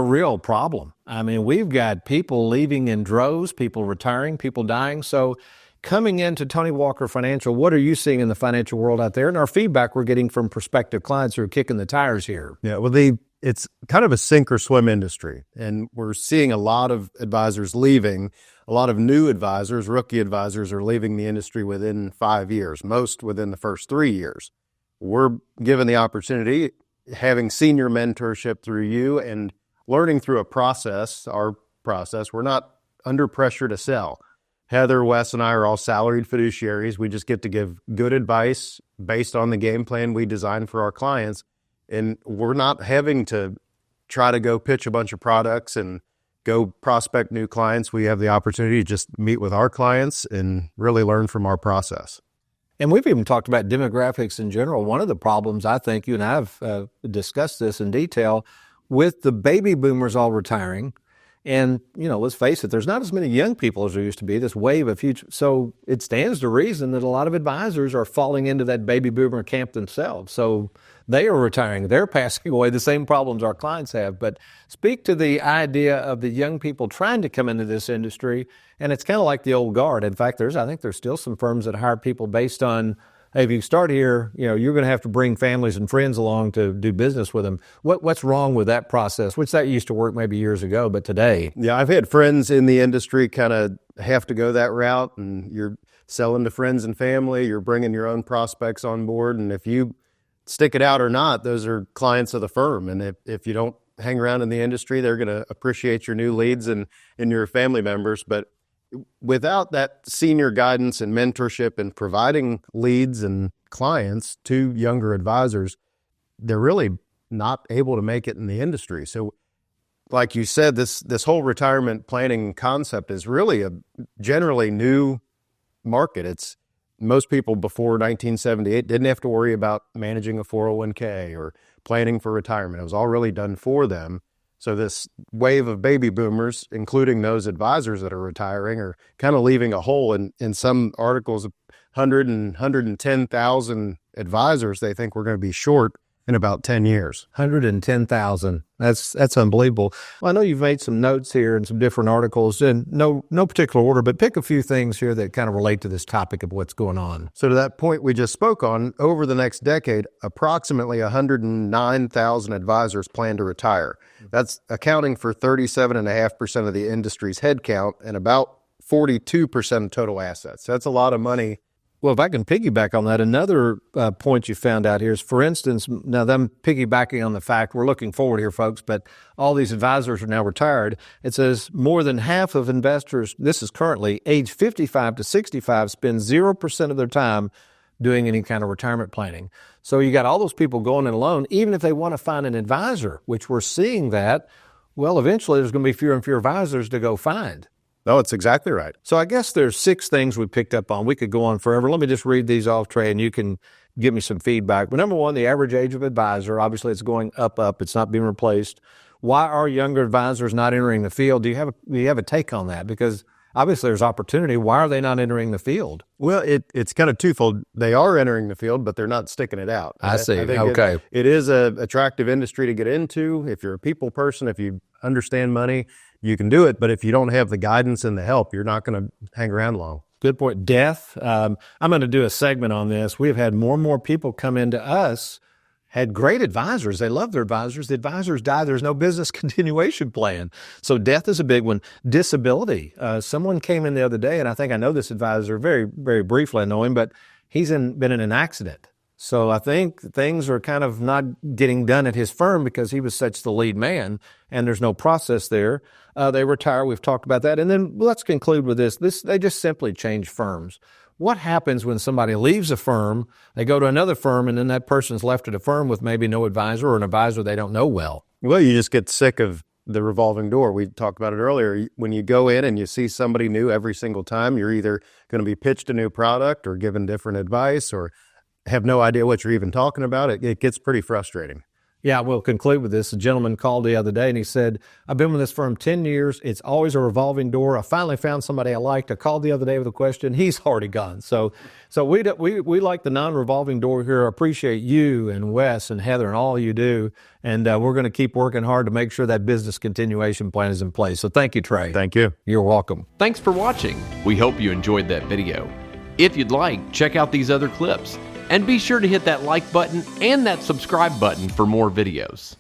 real problem. I mean, we've got people leaving in droves, people retiring, people dying. So coming into Tony Walker Financial, what are you seeing in the financial world out there? And our feedback we're getting from prospective clients who are kicking the tires here. Yeah, well, it's kind of a sink or swim industry. And we're seeing a lot of advisors leaving. A lot of new advisors, rookie advisors, are leaving the industry within 5 years, most within the first 3 years. We're given the opportunity, having senior mentorship through you and learning through our process. We're not under pressure to sell. Heather, Wes, and I are all salaried fiduciaries. We just get to give good advice based on the game plan we design for our clients. And we're not having to try to go pitch a bunch of products and go prospect new clients. We have the opportunity to just meet with our clients and really learn from our process. And we've even talked about demographics in general. One of the problems, I think, you and I have discussed this in detail, with the baby boomers all retiring. And, let's face it, there's not as many young people as there used to be, this wave of future. So it stands to reason that a lot of advisors are falling into that baby boomer camp themselves. So they are retiring. They're passing away, the same problems our clients have. But speak to the idea of the young people trying to come into this industry. And it's kind of like the old guard. In fact, I think there's still some firms that hire people based on, hey, if you start here, you're going to have to bring families and friends along to do business with them. What's wrong with that process? Which that used to work maybe years ago, but today. Yeah, I've had friends in the industry kind of have to go that route, and you're selling to friends and family. You're bringing your own prospects on board, and if you stick it out or not, those are clients of the firm. And if you don't hang around in the industry, they're going to appreciate your new leads and your family members. But without that senior guidance and mentorship and providing leads and clients to younger advisors, they're really not able to make it in the industry. So like you said, this whole retirement planning concept is really a generally new market. It's most people before 1978 didn't have to worry about managing a 401k or planning for retirement. It was all really done for them. So this wave of baby boomers, including those advisors that are retiring, are kind of leaving a hole. In some articles, 110,000 advisors they think we're going to be short in about 10 years. 110,000. That's unbelievable. Well, I know you've made some notes here and some different articles in no particular order, but pick a few things here that kind of relate to this topic of what's going on. So to that point we just spoke on, over the next decade, approximately 109,000 advisors plan to retire. That's accounting for 37.5% of the industry's headcount and about 42% of total assets. That's a lot of money. Well, if I can piggyback on that, another point you found out here is, for instance, now them piggybacking on the fact, we're looking forward here, folks, but all these advisors are now retired. It says more than half of investors, this is currently age 55 to 65, spend 0% of their time doing any kind of retirement planning. So you got all those people going it alone, even if they want to find an advisor, which we're seeing that, well, eventually there's going to be fewer and fewer advisors to go find. No, it's exactly right. So I guess there's 6 things we picked up on. We could go on forever. Let me just read these off, Trey, and you can give me some feedback. But number 1, the average age of advisor, obviously it's going up. It's not being replaced. Why are younger advisors not entering the field? Do you have a take on that? Because obviously there's opportunity. Why are they not entering the field? Well, it's kind of twofold. They are entering the field, but they're not sticking it out. I see. I think okay. It is an attractive industry to get into. If you're a people person, if you understand money, you can do it. But if you don't have the guidance and the help, you're not going to hang around long. Good point. Death. I'm going to do a segment on this. We've had more and more people come into us, had great advisors. They love their advisors. The advisors die. There's no business continuation plan. So death is a big one. Disability. Someone came in the other day, and I think I know this advisor very, very briefly. I know him, but he's been in an accident. So I think things are kind of not getting done at his firm because he was such the lead man, and there's no process there. They retire. We've talked about that. And then let's conclude with this. They just simply change firms. What happens when somebody leaves a firm, they go to another firm, and then that person's left at a firm with maybe no advisor or an advisor they don't know well? Well, you just get sick of the revolving door. We talked about it earlier. When you go in and you see somebody new every single time, you're either going to be pitched a new product or given different advice or have no idea what you're even talking about. It gets pretty frustrating. Yeah, we'll conclude with this. A gentleman called the other day and he said, I've been with this firm 10 years. It's always a revolving door. I finally found somebody I liked. I called the other day with a question. He's already gone. So we like the non-revolving door here. I appreciate you and Wes and Heather and all you do. And we're going to keep working hard to make sure that business continuation plan is in place. So thank you, Trey. Thank you. You're welcome. Thanks for watching. We hope you enjoyed that video. If you'd like, check out these other clips. And be sure to hit that like button and that subscribe button for more videos.